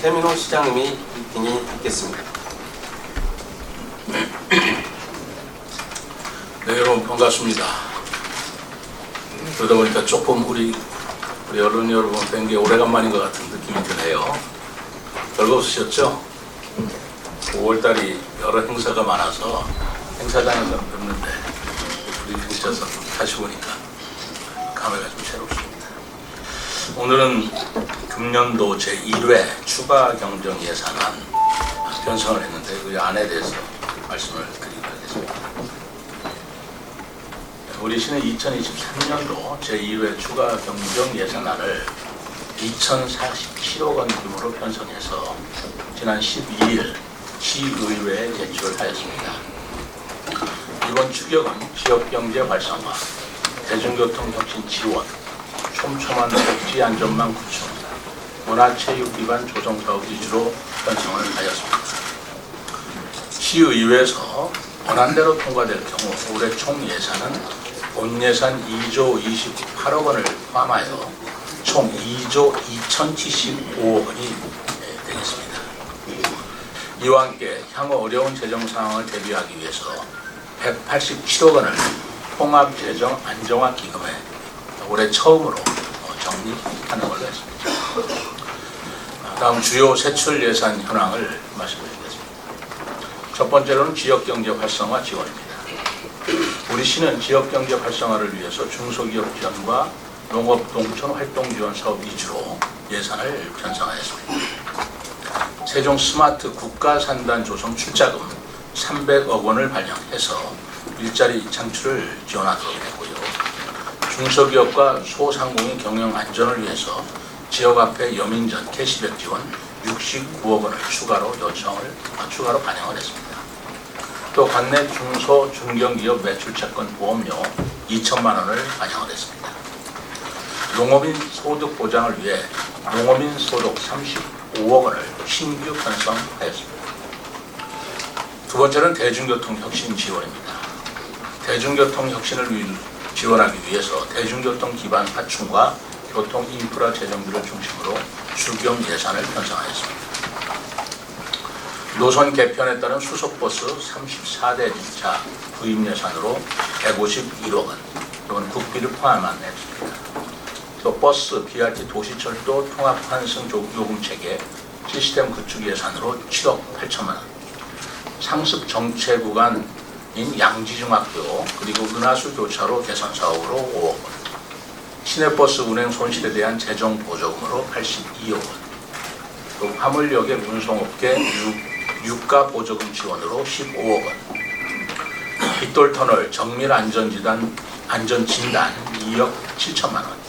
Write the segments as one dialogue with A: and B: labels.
A: 최민호 시장님이 브리핑이 있겠습니다.
B: 네, 여러분 반갑습니다. 그러다 보니까 조금 우리 언론 여러분 뵌 게 오래간만인 것 같은 느낌이 드네요. 별거 없으셨죠? 5월달이 여러 행사가 많아서 행사장에서 뵙는데 브리핑 시켜서 다시 보니까 감회가 좀 새롭습니다. 오늘은 금년도 제1회 추가 경정 예산안 편성을 했는데 그 안에 대해서 말씀을 드리도록 하겠습니다. 우리 시는 2023년도 제2회 추가 경정 예산안을 2,047억 원 규모로 편성해서 지난 12일 시의회에 제출하였습니다. 이번 추경은 지역경제 활성화, 대중교통 혁신 지원, 촘촘한 복지 안전망 구축, 문화체육 기반 조성 사업 위주로 편성을 하였습니다. 시의회에서 원안대로 통과될 경우 올해 총 예산은 본 예산 2조 28억 원을 포함하여 총 2조 2,075억 원이 되겠습니다. 이와 함께 향후 어려운 재정 상황을 대비하기 위해서 187억 원을 통합재정 안정화 기금에 올해 처음으로 정립하는 걸로 했습니다. 다음 주요 세출 예산 현황을 말씀드리겠습니다. 첫 번째로는 지역경제 활성화 지원입니다. 우리 시는 지역경제 활성화를 위해서 중소기업 지원과 농업 농촌 활동 지원 사업 위주로 예산을 편성하였습니다. 세종 스마트 국가산단 조성 출자금 300억 원을 발행해서 일자리 창출을 지원하도록 했고요. 중소기업과 소상공인 경영 안전을 위해서 지역화폐 여민전 캐시백 지원 69억 원을 추가로 반영을 했습니다. 또 관내 중소 중견기업 매출채권 보험료 2천만 원을 반영을 했습니다. 농업인 소득 보장을 위해 농업인 소득 35억 원을 신규 편성하였습니다. 두 번째는 대중교통 혁신 지원입니다. 대중교통 혁신을 지원하기 위해서 대중교통 기반 확충과 교통 인프라 재정비를 중심으로 추경 예산을 편성하였습니다. 노선 개편에 따른 수소버스 34대 차 구입 예산으로 151억 원, 이건 국비를 포함한 액수입니다. 또 버스, BRT 도시철도 통합 환승 요금 체계 시스템 구축 예산으로 7억 8천만 원, 상습 정체 구간인 양지중학교 그리고 은하수 교차로 개선 사업으로 5억 원, 시내버스 운행 손실에 대한 재정 보조금으로 82억 원, 또 화물역의 운송업계 유가 보조금 지원으로 15억 원, 빗돌터널 정밀 안전진단 2억 7천만 원,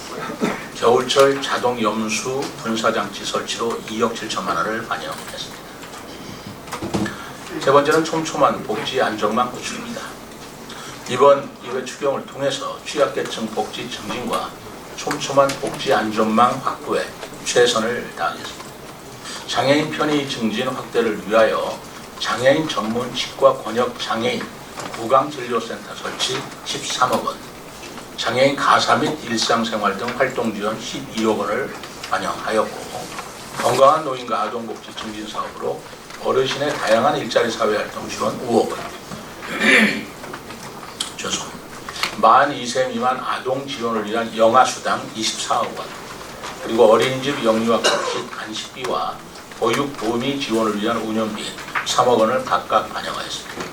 B: 겨울철 자동 염수 분사장치 설치로 2억 7천만 원을 반영했습니다. 세 번째는 촘촘한 복지 안전망 구축입니다. 이번 2회 추경을 통해서 취약계층 복지 증진과 촘촘한 복지 안전망 확보에 최선을 다하겠습니다. 장애인 편의 증진 확대를 위하여 장애인 전문 치과 권역 장애인 구강진료센터 설치 13억 원, 장애인 가사 및 일상생활 등 활동 지원 12억 원을 반영하였고, 건강한 노인과 아동복지 증진 사업으로 어르신의 다양한 일자리 사회활동 지원 5억 원, 만 2세 미만 아동 지원을 위한 영아수당 24억 원, 그리고 어린이집 영유아 급식 간식비와 보육 도우미 지원을 위한 운영비 3억 원을 각각 반영하였습니다.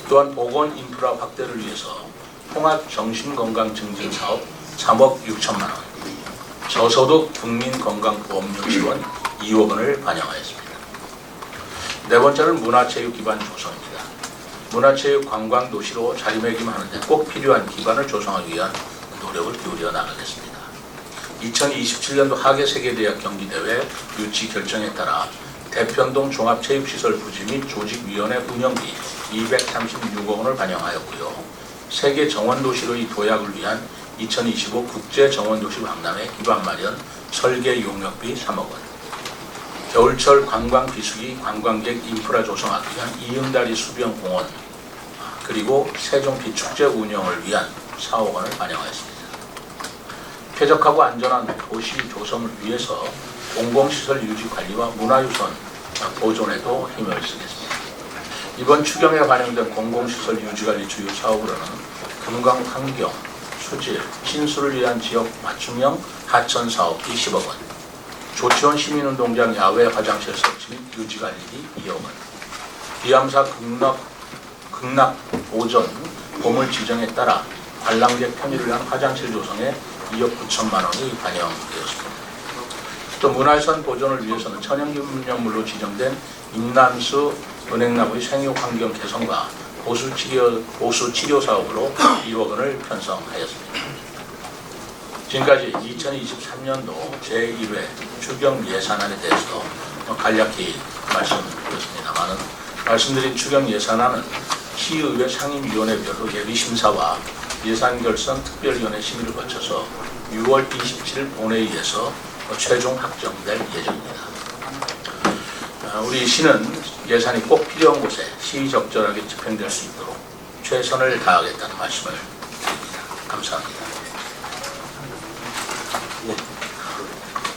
B: 또한 보건 인프라 확대를 위해서 통합 정신건강 증진 사업 3억 6천만 원, 저소득 국민건강보험료 지원 2억 원을 반영하였습니다. 네 번째는 문화체육 기반 조성입니다. 문화체육 관광 도시로 자리매김하는 데 꼭 필요한 기반을 조성하기 위한 노력을 기울여 나가겠습니다. 2027년도 하계세계대학 경기대회 유치 결정에 따라 대편동 종합체육시설 부지 및 조직위원회 운영비 236억 원을 반영하였고요. 세계 정원도시로의 도약을 위한 2025 국제정원도시 박람회 기반 마련 설계 용역비 3억 원, 겨울철 관광 비수기 관광객 인프라 조성하기 위한 이응다리 수변공원, 그리고 세종 비축제 운영을 위한 4억 원을 반영하였습니다. 쾌적하고 안전한 도시 조성을 위해서 공공시설 유지 관리와 문화유산 보존에도 힘을 쓰겠습니다. 이번 추경에 반영된 공공시설 유지관리 주요 사업으로는 금강 환경, 수질, 신수를 위한 지역 맞춤형 하천 사업비 10억 원, 조치원 시민운동장 야외 화장실 설치 및 유지관리비 2억 원, 비암사 극락 오전 보물 지정에 따라 관람객 편의를 위한 화장실 조성에 2억 9천만 원이 반영되었습니다. 또 문화유산 보존을 위해서는 천연기념물로 지정된 임남수 은행나무의 생육환경 개선과 보수치료 사업으로 2억 원을 편성하였습니다. 지금까지 2023년도 제1회 추경 예산안에 대해서 간략히 말씀드렸습니다만 말씀드린 추경 예산안은 시의회 상임위원회별로 예비심사와 예산결산 특별위원회 심의를 거쳐서 6월 27일 본회의에서 최종 확정될 예정입니다. 우리 시는 예산이 꼭 필요한 곳에 시의적절하게 집행될 수 있도록 최선을 다하겠다는 말씀을 드립니다. 감사합니다.
A: 네.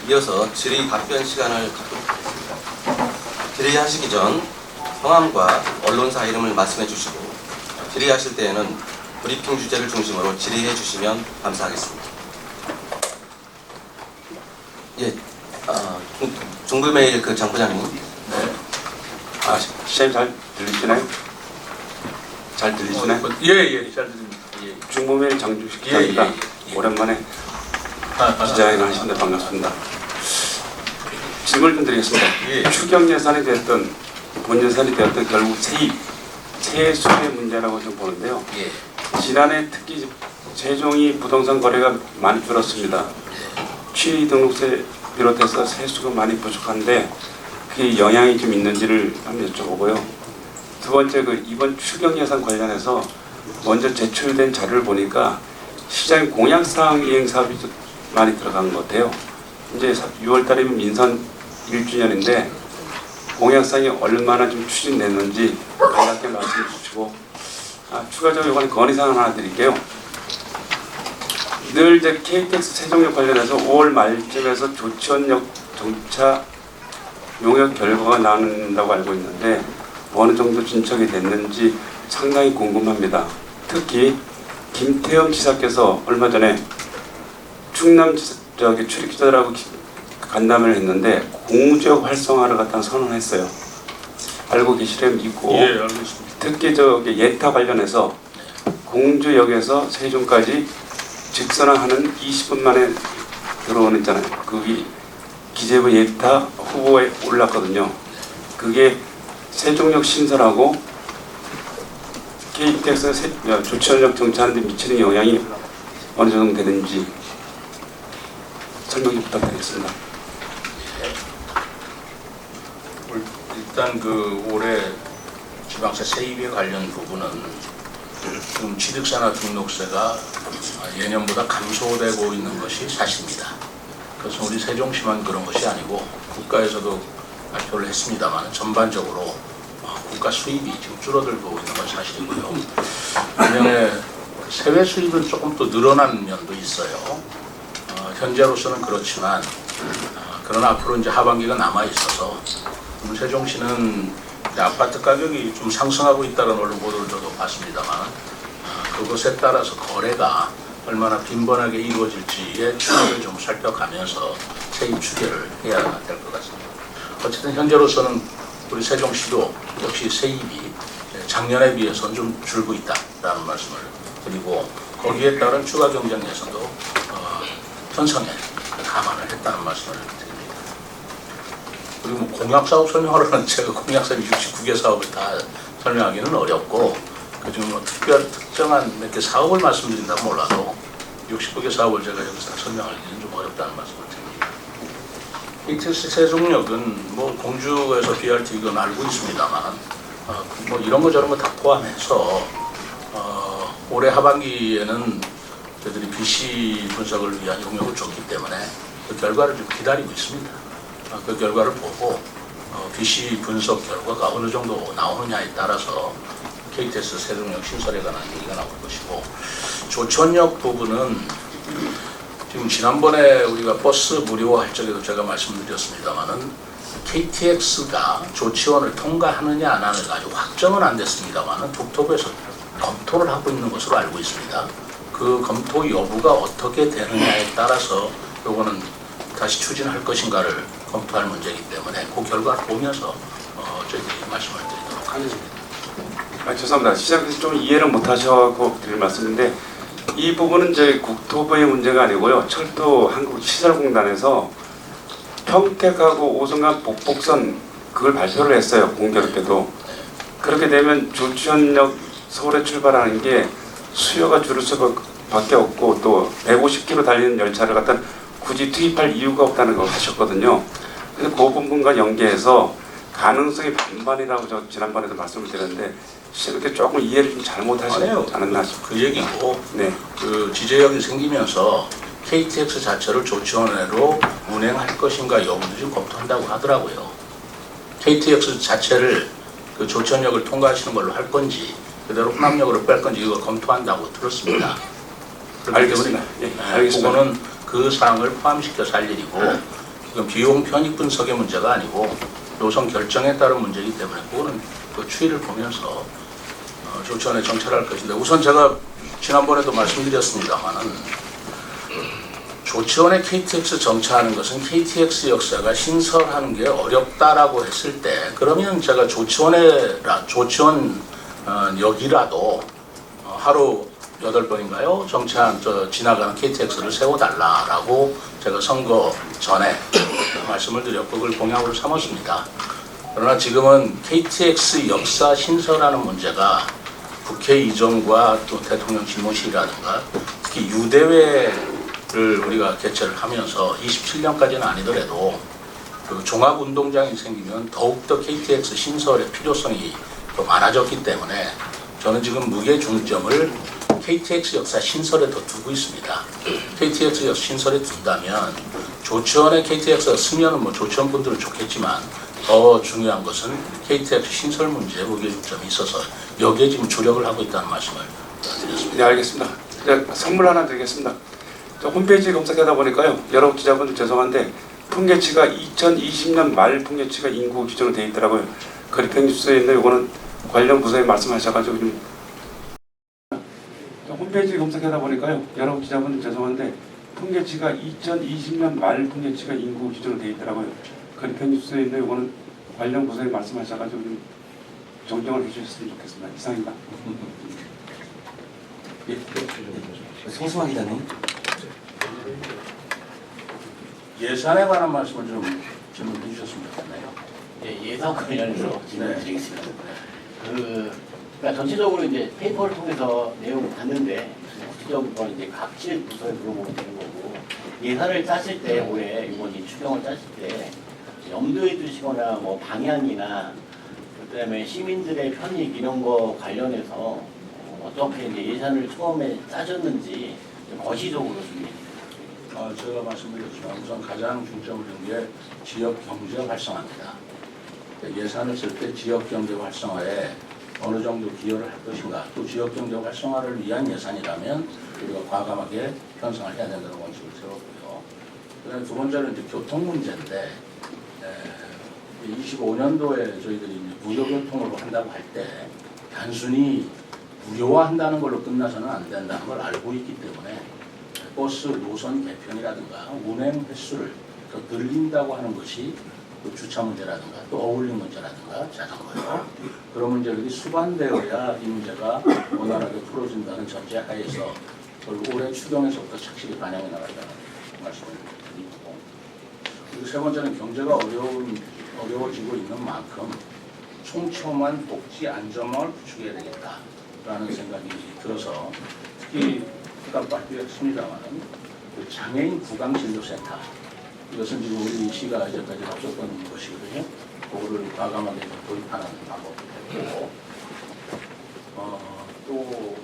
A: 이어서 질의 답변 시간을 갖도록 하겠습니다. 질의하시기 전 성함과 언론사 이름을 말씀해 주시고 질의하실 때에는 브리핑 주제를 중심으로 질의해 주시면 감사하겠습니다. 예, 종불매일 장 부장님.
B: 네.
C: 시장님 잘 들리시나요? 잘 들리시나요?
B: 예, 잘 들립니다. 예.
C: 중범일 장주식 기자입니다. 오랜만에 기자회견 하시는데 반갑습니다. 질문 좀 드리겠습니다.
B: 예.
C: 추경 예산이 됐든 본 예산이 되었든 결국 세수의 문제라고 좀 보는데요.
B: 예.
C: 지난해 특히 세종이 부동산 거래가 많이 줄었습니다. 취득 등록세 비롯해서 세수가 많이 부족한데 그게 영향이 좀 있는지를 한번 여쭤보고요. 두 번째, 이번 추경 예산 관련해서 먼저 제출된 자료를 보니까 시장 공약사항 이행 사업이 좀 많이 들어간 것 같아요. 이제 6월 달이면 민선 1주년인데 공약사항이 얼마나 좀 추진됐는지 간략하게 말씀해 주시고, 추가적으로 이번에 건의사항 하나 드릴게요. 늘 이제 KTX 세종역 관련해서 5월 말쯤에서 조치원역 정차 용역 결과가 나온다고 알고 있는데 어느 정도 진척이 됐는지 상당히 궁금합니다. 특히 김태형 지사께서 얼마 전에 충남 출입기자들하고 간담회를 했는데 공주역 활성화를 갖다 선언했어요. 알고 계시려면 있고.
B: 예, 알겠습니다.
C: 특히 예타 관련해서 공주역에서 세종까지 직선화하는 20분 만에 들어오는 있잖아요. 그게 기재부 예타 후보에 올랐거든요. 그게 세종역 신설하고 KTX 조치원역 정차하는 데 미치는 영향이 어느 정도 되는지 설명 좀 부탁드리겠습니다.
B: 일단 올해 지방세 세입에 관련 부분은 지금 취득세나 등록세가 예년보다 감소되고 있는 것이 사실입니다. 그래서 우리 세종시만 그런 것이 아니고 국가에서도 발표를 했습니다만 전반적으로 국가 수입이 지금 줄어들고 있는 건 사실이고요. 반면에 세외 수입은 조금 또 늘어난 면도 있어요. 현재로서는 그렇지만 그러나 앞으로 이제 하반기가 남아 있어서 세종시는 아파트 가격이 좀 상승하고 있다는 언론 보도를 저도 봤습니다만 그것에 따라서 거래가 얼마나 빈번하게 이루어질지의 추이를 좀 살펴가면서 세입 추계를 해야 될 것 같습니다. 어쨌든 현재로서는 우리 세종시도 역시 세입이 작년에 비해서는 좀 줄고 있다라는 말씀을 드리고 거기에 따른 추가 경쟁 예산도 편성에 감안을 했다는 말씀을 드립니다. 그리고 공약사업 설명하려면 제가 공약사업 69개 사업을 다 설명하기는 어렵고 그중 특정한 몇 개 사업을 말씀드린다면 몰라도 69개 사업을 제가 여기서 다 설명하기는 좀 어렵다는 말씀을 드립니다. KTX 세종역은 공주에서 BRT 이건 알고 있습니다만 이런 거 저런 거 다 포함해서 올해 하반기에는 저희들이 BC 분석을 위한 용역을 줬기 때문에 그 결과를 좀 기다리고 있습니다. 그 결과를 보고 BC 분석 결과가 어느 정도 나오느냐에 따라서 KTX 세종역 신설에 관한 얘기가 나올 것이고 조천역 부분은 지금 지난번에 우리가 버스 무료화할 적에도 제가 말씀드렸습니다만은 KTX가 조치원을 통과하느냐 안 하느냐 아직 확정은 안 됐습니다만은 국토부에서 검토를 하고 있는 것으로 알고 있습니다. 그 검토 여부가 어떻게 되느냐에 따라서 요거는 다시 추진할 것인가를 검토할 문제이기 때문에 그 결과를 보면서 저희들이 말씀을 드리도록 하겠습니다.
C: 죄송합니다. 시장께서 좀 이해를 못하셔서 드릴 말씀인데 이 부분은 이제 국토부의 문제가 아니고요. 철도 한국시설공단에서 평택하고 오송간 북곡선 그걸 발표를 했어요. 공교롭게도. 그렇게 되면 조치원역 서울에 출발하는 게 수요가 줄을 수밖에 없고 또 150km 달리는 열차를 갖다 굳이 투입할 이유가 없다는 걸 하셨거든요. 그래서 그 부분과 연계해서 가능성이 반반이라고 저 지난번에도 말씀을 드렸는데 이렇게 조금 이해를 좀 잘못하지 않았나 싶어요.
B: 그 얘기고
C: 네.
B: 그 지제역이 생기면서 KTX 자체를 조치원으로 운행할 것인가 여부도 지금 검토한다고 하더라고요. KTX 자체를 그 조치원역을 통과하시는 걸로 할 건지 그대로 호남역으로 뺄 건지 이거 검토한다고 들었습니다.
C: 알겠습니다. 예, 알겠습니다.
B: 그거는 그 사항을 포함시켜서 할 일이고 지금 비용 편익 분석의 문제가 아니고 노선 결정에 따른 문제이기 때문에 그거는 그 추이를 보면서 조치원에 정찰할 것인데 우선 제가 지난번에도 말씀드렸습니다만은 조치원에 KTX 정차하는 것은 KTX 역사가 신설하는 게 어렵다라고 했을 때 그러면 제가 조치원 역이라도 하루 8번인가요? 지나가는 KTX를 세워달라라고 제가 선거 전에 말씀을 드렸고 그걸 공약으로 삼았습니다. 그러나 지금은 KTX 역사 신설하는 문제가 국회 이전과 또 대통령 집무실이라든가 특히 유대회를 우리가 개최를 하면서 27년까지는 아니더라도 그 종합운동장이 생기면 더욱더 KTX 신설의 필요성이 더 많아졌기 때문에 저는 지금 무게 중점을 KTX 역사 신설에 더 두고 있습니다. KTX 역사 신설에 둔다면 조치원에 KTX가 쓰면은 뭐 조치원 분들은 좋겠지만 더 중요한 것은 KTX 신설 문제에 무게 중점이 있어서 여기에 지금 주력을 하고 있다는 말씀을 드렸습니다.
C: 네, 알겠습니다. 선물 하나 드리겠습니다. 홈페이지 검색하다 보니까요. 여러 기자분들 죄송한데 통계치가 2020년 말 통계치가 인구 기준으로 되어 있더라고요. 그리평 뉴스에 있는 이거는 관련 부서에 말씀하셔가지고 좀 홈페이지 검색하다 보니까요. 여러 기자분들 죄송한데 통계치가 2020년 말 통계치가 인구 기준으로 되어 있더라고요. 그리평 뉴스에 있는 이거는 관련 부서에 말씀하셔가지고 좀 정정을 해주셨으면 좋겠습니다. 이상입니다.
A: 송승환 기자님.
B: 예산에 관한 말씀을 좀 질문해 주셨으면 좋겠네요.
D: 네, 예산 관련해서 질문드리겠습니다. 그러니까 전체적으로 이제 페이퍼를 통해서 내용을 봤는데 구체적으로 이제 각질 부서에 물어보면 되는 거고 예산을 짜실 때 올해 이번 이 추경을 짜실 때 염두에 두시거나 뭐 방향이나 그다음에 시민들의 편익 이런 거 관련해서 어떻게 이제 예산을 처음에 짜졌는지 거시적으로 좀
B: 제가 말씀드렸지만 우선 가장 중점을 둔 게 지역 경제 활성화입니다. 예산을 쓸 때 지역 경제 활성화에 어느 정도 기여를 할 것인가 또 지역 경제 활성화를 위한 예산이라면 우리가 과감하게 편성을 해야 된다는 원칙을 세웠고요. 그다음에 두 번째는 이제 교통 문제인데 25년도에 저희들이 무료교통으로 한다고 할 때 단순히 무료화한다는 걸로 끝나서는 안 된다는 걸 알고 있기 때문에 버스 노선 개편이라든가 운행 횟수를 더 늘린다고 하는 것이 또 주차 문제라든가 또 어울림 문제라든가 자전거요. 그런 문제들이 수반되어야 이 문제가 원활하게 풀어진다는 전제 하에서 올해 추경에서부터 착실히 반영해 나간다는 말씀을 드리고 그리고 세 번째는 경제가 어려워지고 있는 만큼 촘촘한 복지 안전망을 구축해야 되겠다라는 생각이 들어서 특히 아까 발표했습니다만은 그 장애인 구강진료센터 이것은 지금 우리 시가 이제까지 없었던 것이거든요. 그거를 과감하게 도입하는 방법이고 또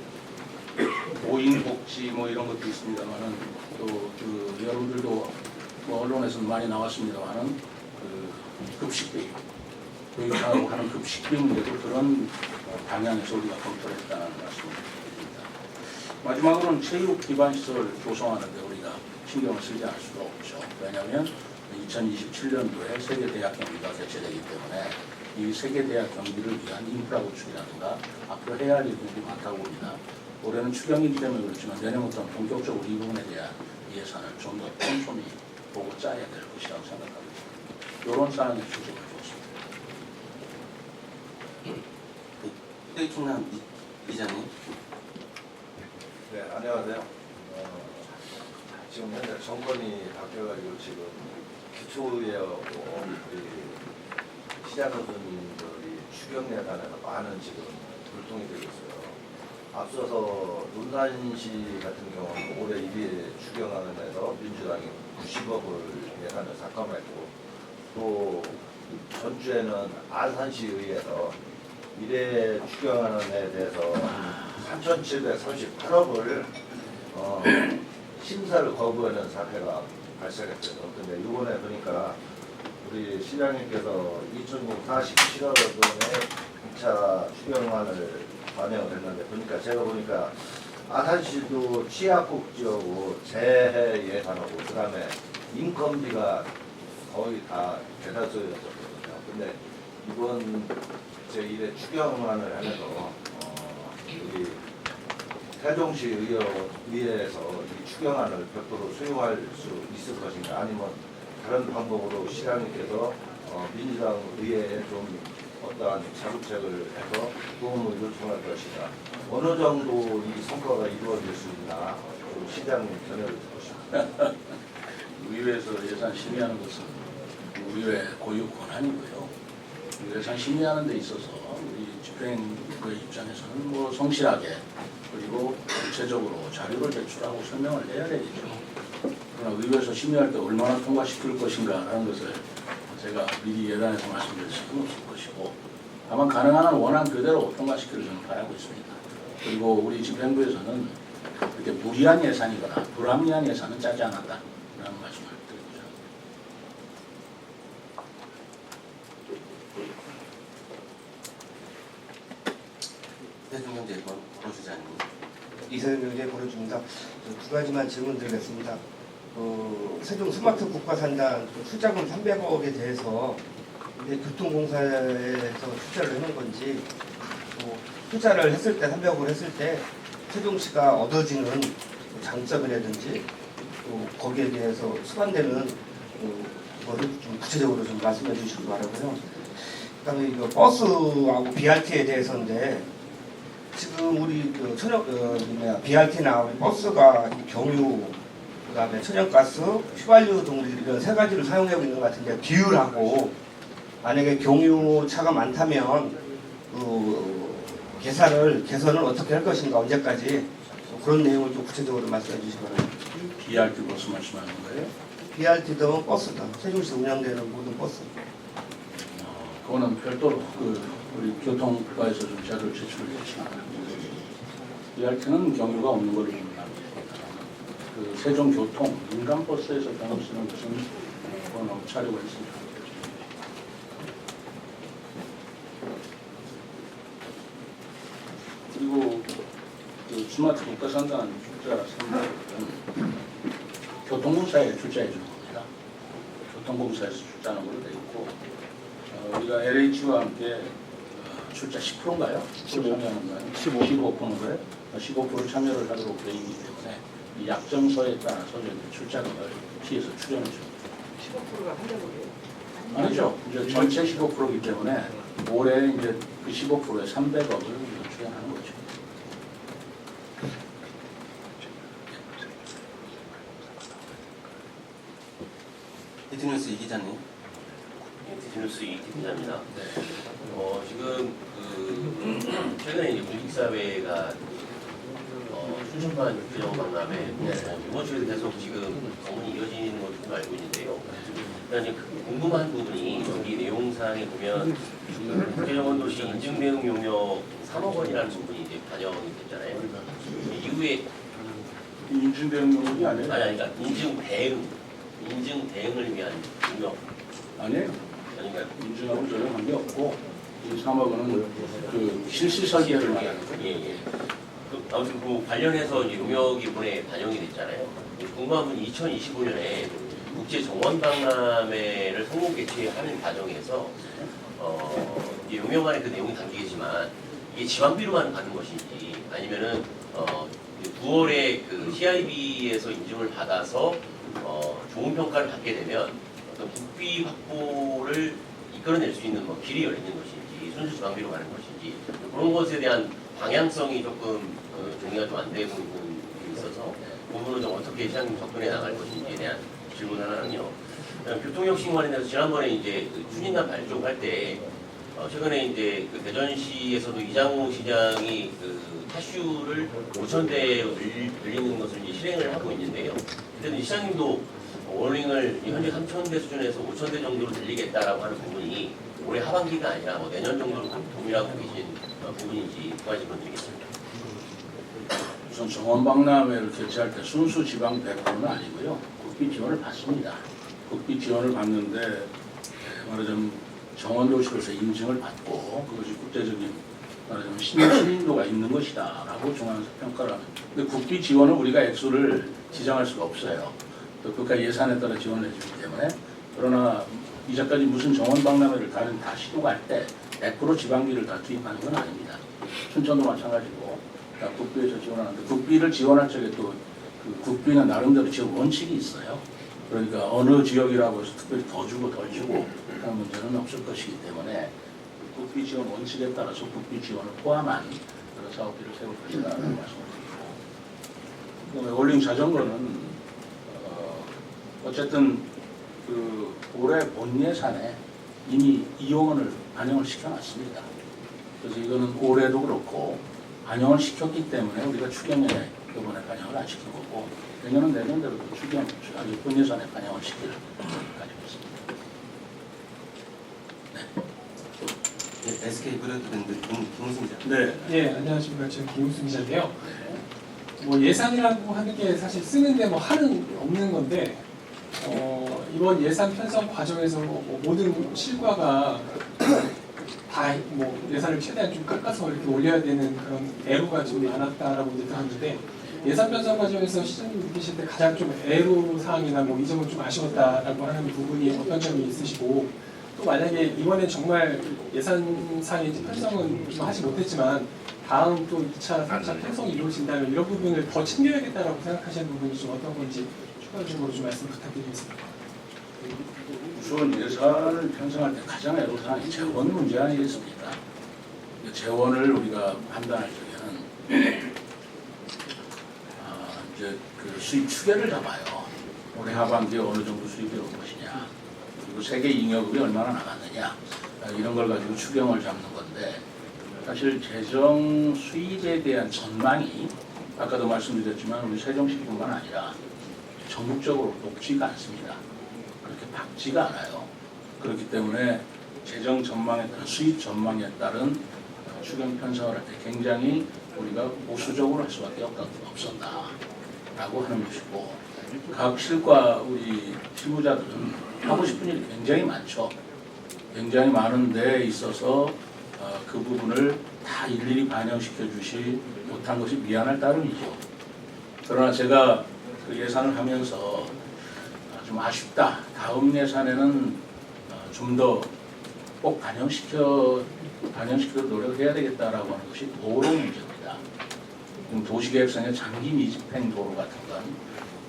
B: 노인복지 뭐 이런 것도 있습니다만은 또 그 여러분들도 뭐 언론에서 많이 나왔습니다만은 그 급식비 도입하고 하는 급식비 문제도 그런 방향에서 우리가 검토를 했다는 말씀을 드립니다. 마지막으로는 체육 기반 시설 조성하는데 우리가 신경을 쓰지 않을 수가 없죠. 왜냐하면 2027년도에 세계 대학 경기가 개최되기 때문에 이 세계 대학 경기를 위한 인프라 구축이라든가 앞으로 해야 할 일들이 많다고 봅니다. 올해는 추경이기 때문에 그렇지만 내년부터는 본격적으로 이 부분에 대한 예산을 좀 더 꼼꼼히 보고 짜야 될 것이라고 생각합니다. 이런 사안에 초점을 두었습니다.
A: 희대희 충남 이장님.
E: 네, 안녕하세요. 지금 현재 정권이 바뀌어가지고 지금 기초의회하고 우리 시장노동인들이 추경 예산에서 많은 지금 불통이 되고 있어요. 앞서서 논산시 같은 경우는 올해 1위에 추경안에서 민주당이 90억을 예산을 삭감했고 또 전주에는 안산시의회에서 미래 추경안에 대해서 3,738억을 심사를 거부하는 사태가 발생했어요. 근데 이번에 보니까 우리 시장님께서 2,047억 원의 2차 추경안을 반영을 했는데 제가 보니까 안산시도 취약국 지역으로 재해 예산하고 그다음에 인건비가 거의 다 대다수였었거든요. 근데 이번 제1회 추경안을 하면서 우리 세종시 의회에서 이 추경안을 100% 수용할 수 있을 것인가 아니면 다른 방법으로 시장님께서 민주당 의회에 좀 어떠한 자구책을 해서 도움을 요청할 것인가 어느 정도 이 성과가 이루어질 수 있나 좀 시장님 견해를 듣고 싶습니다.
B: 의회에서 예산 심의하는 것은 의회 고유 권한이고요. 예산 심의하는 데 있어서 우리 집행부의 입장에서는 뭐 성실하게 그리고 구체적으로 자료를 제출하고 설명을 해야 되겠죠. 그러나 의회에서 심의할 때 얼마나 통과시킬 것인가라는 것을 제가 미리 예단해서 말씀드릴 수는 없을 것이고 다만 가능한 한 원안 그대로 통과시키를 저는 바라고 있습니다. 그리고 우리 집행부에서는 이렇게 무리한 예산이거나 불합리한 예산은 짜지 않았다라는 말씀을 드립니다.
A: 대중경제권 권수장님.
F: 이세경제 보내줍니다. 두 가지만 질문드리겠습니다. 세종 스마트 국가산단 투자금 300억에 대해서 교통공사에서 투자를 해놓은 건지 투자를 했을 때 300억을 했을 때 세종시가 얻어지는 장점이라든지 또 거기에 대해서 수반되는 거를 좀 구체적으로 좀 말씀해 주시기 바라고요. 그다음에 이거 버스하고 BRT에 대해서인데 지금 우리 BRT나 버스가 경유, 그다음에 천연가스, 휘발유 등 이런 세 가지를 사용하고 있는 것 같은데 비율하고 만약에 경유차가 많다면 개선을 어떻게 할 것인가 언제까지 그런 내용을 좀 구체적으로 말씀해 주시기 바랍니다.
B: BRT 버스 말씀하는 거예요?
F: BRT든 버스든 세종시 운영되는 모든 버스.
B: 그거는 별도로 우리 교통부가에서 좀 자료를 제출을 했지만 BRT는 경유가 없는 걸로 봅니다. 그 세종교통 민간버스에서 경유 쓰는 것은 그건 차려가 있습니다. 그리고 그 스마트 국가산단 출자 300은 교통공사에 출자해 주는 겁니다. 교통공사에서 출자하는 걸로 되어 있고 우리가 LH와 함께 출자 10%인가요? 15%인가요? 15% 참여를 하도록 되어 있기 때문에 이 약정서에 따라서 출자금을 시에서 출연해 줍니다.
G: 15%가 한정이에요?
B: 아니죠. 이제 전체 15%이기 때문에 올해 이제 그 15%에 300억을 출연하는 거죠.
A: 히트뉴스 이 기자님.
H: 디지뉴스 이기자입니다. 지금 최근에 이제 국익사회가 순천판 규정 박람회 이번 주에도 계속 지금 방문이 이어지는 것으로 알고 있는데요. 그러니까 이제 궁금한 부분이 여기 내용상에 보면 국제정원도시 인증대응 용역 3억 원이라는 부분이 이제 반영이 됐잖아요. 이후에
B: 인증되는 용역이 아니에요?
H: 그러니까 인증 대응을 위한 용역
B: 아니에요.
H: 아닌가요?
B: 인증하고 전혀 관계없고 이 3억 원은 그 실시 설계를 위한
H: 예. 아무튼 그 관련해서 이제 용역이 이번에 반영이 됐잖아요. 궁금한 분 2025년에 국제 정원 박람회를 성공 개최하는 과정에서 이제 용역안에 그 내용이 담기겠지만 이게 지방비로만 받는 것인지 아니면은 9월에 그 CIB에서 인증을 받아서 좋은 평가를 받게 되면 어떤 국비 확보를 이끌어낼 수 있는 뭐 길이 열리는 것인지 순수 지방비로 가는 것인지 그런 것에 대한 방향성이 조금 정리가 좀 안 되고 있는 게 있어서 그 부분은 좀 어떻게 시장님 접근해 나갈 것인지에 대한 질문 하나는요. 교통혁신 관련해서 지난번에 이제 그 추진단 발족할 때 최근에 이제 그 대전시에서도 이장우 시장이 그 타슈를 5,000대로 늘리는 것을 이제 실행을 하고 있는데요. 그때는 시장님도 워닝을 현재 3,000대 수준에서 5,000대 정도로 늘리겠다라고 하는 부분이 올해 하반기가 아니라 뭐 내년 정도로 동일하고 계신 부분인지 두 가지 건드리겠습니다.
B: 우선 정원 박람회를 개최할 때 순수 지방 100%는 아니고요. 국비 지원을 받습니다. 국비 지원을 받는데 말하자면 정원도시로서 인증을 받고 그것이 국제적인 말하자면 신인도가 있는 것이다 라고 중앙에서 평가를 합니다. 근데 국비 지원은 우리가 액수를 지정할 수가 없어요. 또 국가 예산에 따라 지원을 해주기 때문에. 그러나 이제까지 무슨 정원 박람회를 다 시도할 때 100% 지방비를 다 투입하는 건 아닙니다. 춘천도 마찬가지고 다 국비에서 지원하는데 국비를 지원할 적에 또 그 국비는 나름대로 지원 원칙이 있어요. 그러니까 어느 지역이라고 해서 특별히 더 주고 덜 주고 그런 문제는 없을 것이기 때문에 국비 지원 원칙에 따라서 국비 지원을 포함한 그런 사업비를 세울 것이라고 말씀드리고, 그다음에 올링 자전거는 어쨌든 그 올해 본 예산에 이미 2억 원을 반영을 시켜놨습니다. 그래서 이거는 올해도 그렇고 반영을 시켰기 때문에 우리가 추경에 이번에 반영을 안 시킨 거고 내년은 내년대로 추경 아주 본 예산에 반영을 시킬 가지고 있습니다.
A: 네, SK 브로드밴드 김우승 기자.
B: 네.
I: 예, 안녕하십니까. 저는 김우승 기자인데요. 뭐 예산이라고 하는 게 사실 쓰는데 뭐 할은 없는 건데 이번 예산 편성 과정에서 뭐 모든 실과가 다 뭐 예산을 최대한 좀 깎아서 이렇게 올려야 되는 그런 애로가 좀 많았다라고 이제 들었는데 예산 편성 과정에서 시장님 느끼실 때 가장 좀 애로 사항이나 뭐 이 점은 좀 아쉬웠다라고 하는 부분이 어떤 점이 있으시고 또 만약에 이번에 정말 예산상의 편성은 좀 하지 못했지만 다음 또 2차, 3차 편성이 이루어진다면 이런 부분을 더 챙겨야겠다라고 생각하시는 부분이 좀 어떤 건지 추가적으로 좀 말씀 부탁드리겠습니다.
B: 우선 예산을 편성할 때 가장 애로사항이 재원 문제 아니겠습니까? 재원을 우리가 판단할 적에는 이제 그 수입 추계를 잡아요. 올해 하반기에 어느 정도 수입이 올 것이냐, 그리고 세계 잉여금이 얼마나 나갔느냐, 이런 걸 가지고 추경을 잡는 건데 사실 재정 수입에 대한 전망이 아까도 말씀드렸지만 우리 세종시뿐만 아니라 전국적으로 높지가 않습니다. 그렇게 밝지가 않아요. 그렇기 때문에 재정 전망에 따른 수입 전망에 따른 추경 편성을 할 때 굉장히 우리가 보수적으로 할 수밖에 없었다라고 하는 것이고, 각 실과 우리 실무자들은 하고 싶은 일이 굉장히 많죠. 굉장히 많은 데에 있어서 그 부분을 다 일일이 반영시켜 주시 못한 것이 미안할 따름이죠. 그러나 제가 그 예산을 하면서 좀 아쉽다. 다음 예산에는 좀 더 꼭 반영시켜 노력해야 되겠다라고 하는 것이 도로 문제입니다. 도시계획상의 장기 미집행 도로 같은 건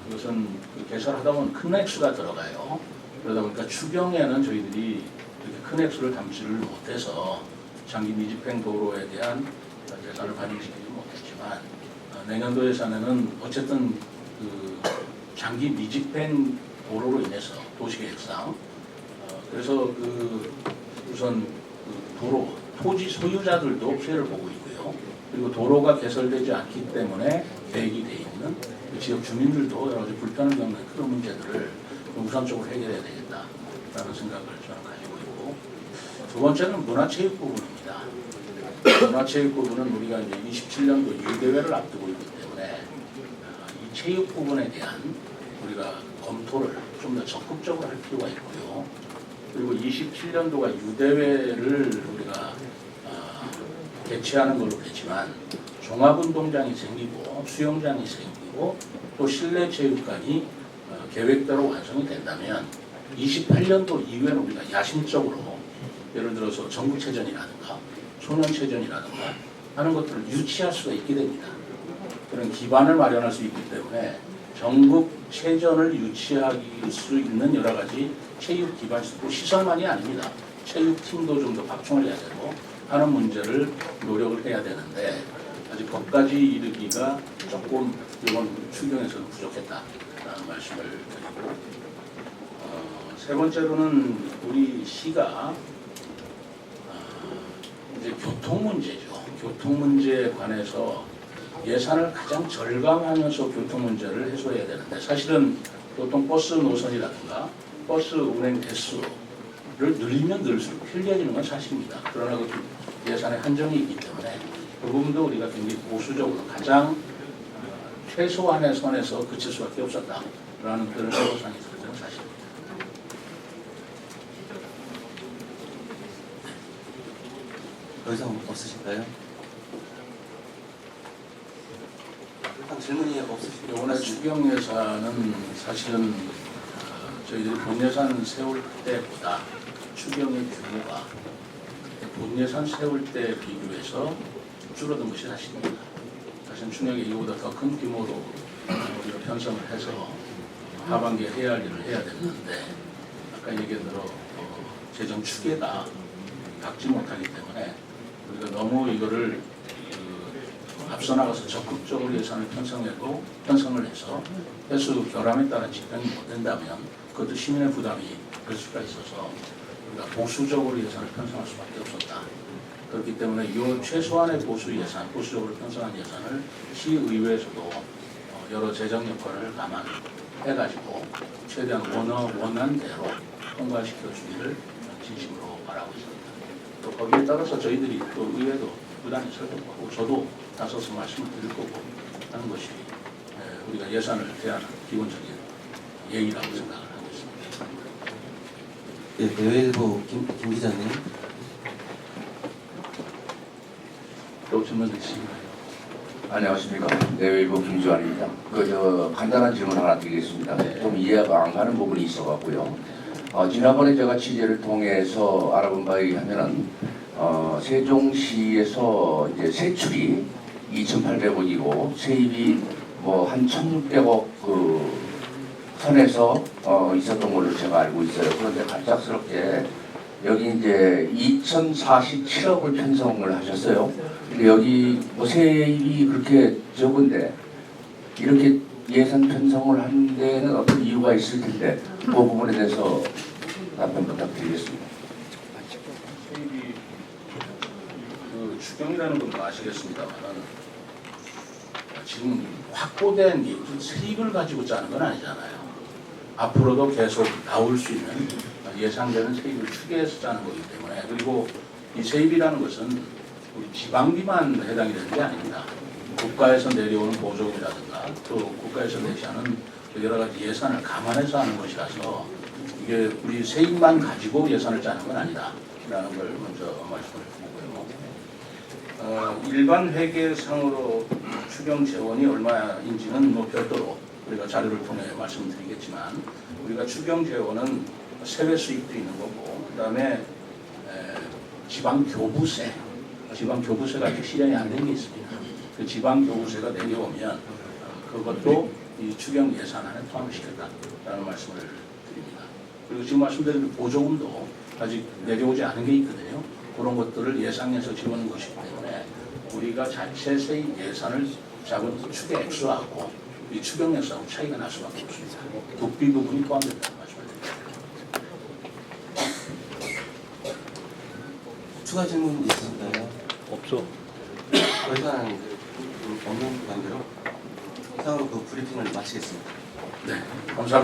B: 그것은 개설하다 보면 큰 액수가 들어가요. 그러다 보니까 추경에는 저희들이 이렇게 큰 액수를 담지를 못해서 장기 미집행 도로에 대한 예산을 반영시키지 못했지만 내년도 예산에는 어쨌든 그 장기 미집행 도로로 인해서 도시계획상 그래서 우선 도로 토지 소유자들도 피해를 보고 있고요. 그리고 도로가 개설되지 않기 때문에 계획이 돼 있는 그 지역 주민들도 여러 가지 불편을 겪는 그런 문제들을 우선적으로 해결해야 되겠다라는 생각을 저는 가지고 있고, 두 번째는 문화체육 부분입니다. 문화체육 부분은 우리가 이제 27년도 유대회를 앞두고 있기 때문에 이 체육 부분에 대한 우리가 검토를 좀 더 적극적으로 할 필요가 있고요. 그리고 27년도가 유대회를 우리가 개최하는 걸로 됐지만 종합운동장이 생기고 수영장이 생기고 또 실내 체육관이 계획대로 완성이 된다면 28년도 이후에는 우리가 야심적으로 예를 들어서 전국체전이라든가 소년체전이라든가 하는 것들을 유치할 수가 있게 됩니다. 그런 기반을 마련할 수 있기 때문에 전국체전을 유치할 수 있는 여러 가지 체육 기반 시설만이 아닙니다. 체육팀도 좀 더 확충을 해야 되고 하는 문제를 노력을 해야 되는데 아직 거기까지 이르기가 조금 이번 추경에서는 부족했다라는 말씀을 드리고 세 번째로는 우리 시가 이제 교통 문제죠. 교통 문제에 관해서 예산을 가장 절감하면서 교통 문제를 해소해야 되는데 사실은 교통버스 노선이라든가 버스 운행 대수를 늘리면 늘수록 편리해지는 건 사실입니다. 그러나 그 예산의 한정이 있기 때문에 그 부분도 우리가 굉장히 보수적으로 가장 최소한의 선에서 그칠 수밖에 없었다라는 그런 애로사항이 있었던 건 사실입니다.
A: 더 이상 없으실까요? 일단 질문이 없으시고
B: 이번에 추경 예산은 사실은 저희들이 본 예산 세울 때보다 추경의 규모가 본 예산 세울 때 비교해서 줄어든 것이 사실입니다. 사실 추경이 이보다 더 큰 규모로 우리가 편성을 해서 하반기에 해야 할 일을 해야 됐는데 아까 얘기한 대로 재정 추계가 닥지 못하기 때문에 우리가 너무 이거를 앞서 나가서 적극적으로 예산을 편성을 해서 해수 결함에 따른 집행이 못 된다면 그것도 시민의 부담이 될 수가 있어서 우리가 보수적으로 예산을 편성할 수밖에 없었다. 그렇기 때문에 이 최소한의 보수적으로 편성한 예산을 시의회에서도 여러 재정 여건을 감안해가지고 최대한 원안대로 통과시켜주기를 진심으로 바라고 있습니다. 또 거기에 따라서 저희들이 또 의회도 부단히 설득하고 저도 나서서 말씀을 드릴 거고 하는 것이 우리가 예산을 대하는 기본적인 예의라고 생각을 하고 있습니다.
A: 네, 내외일보 김 기자님.
B: 또 질문 있으신가요?
J: 안녕하십니까. 내외일보 김주환입니다. 간단한 질문 하나 드리겠습니다.
B: 네.
J: 좀 이해가 안 가는 부분이 있어갖고요. 지난번에 제가 취재를 통해서 알아본 바에 의하면은 세종시에서 이제 세출이 2,800억이고 세입이 뭐 한 1,600억 그 선에서 있었던 걸로 제가 알고 있어요. 그런데 갑작스럽게 여기 이제 2,047억을 편성을 하셨어요. 근데 여기 뭐 세입이 그렇게 적은데 이렇게 예산 편성을 하는 데는 어떤 이유가 있을 텐데 그 부분에 대해서 답변 부탁드리겠습니다.
B: 세입이 그 추경이라는 건 아시겠습니다만은 지금 확보된 세입을 가지고 짜는 건 아니잖아요. 앞으로도 계속 나올 수 있는 예상되는 세입을 추계해서 짜는 거기 때문에 그리고 이 세입이라는 것은 우리 지방비만 해당이 되는 게 아닙니다. 국가에서 내려오는 보조금이라든가 또 국가에서 내시하는 여러 가지 예산을 감안해서 하는 것이라서 이게 우리 세입만 가지고 예산을 짜는 건 아니다라는 걸 먼저 말씀을 드리고요. 일반 회계상으로 추경 재원이 얼마인지는 뭐 별도로 우리가 자료를 통해 말씀드리겠지만 우리가 추경 재원은 세외 수입도 있는 거고 그다음에 지방교부세가 아직 실현이 안 된 게 있습니다. 그 지방교부세가 내려오면 그것도 이 추경 예산안에 포함을 시켰다라는 말씀을 드립니다. 그리고 지금 말씀드린 보조금도 아직 내려오지 않은 게 있거든요. 그런 것들을 예상해서 지원하는 것이기 때문에 우리가 자체 세입 예산을 작은 추계 액수하고 이 추경 예산하고 차이가 날 수밖에 없습니다. 국비 부분이 포함된다는 말씀을 드립니다.
A: 추가 질문 있으신가요?
B: 없어.
A: 더 이상 없는 관계로 이상으로 그 브리핑을 마치겠습니다.
B: 네, 감사합니다.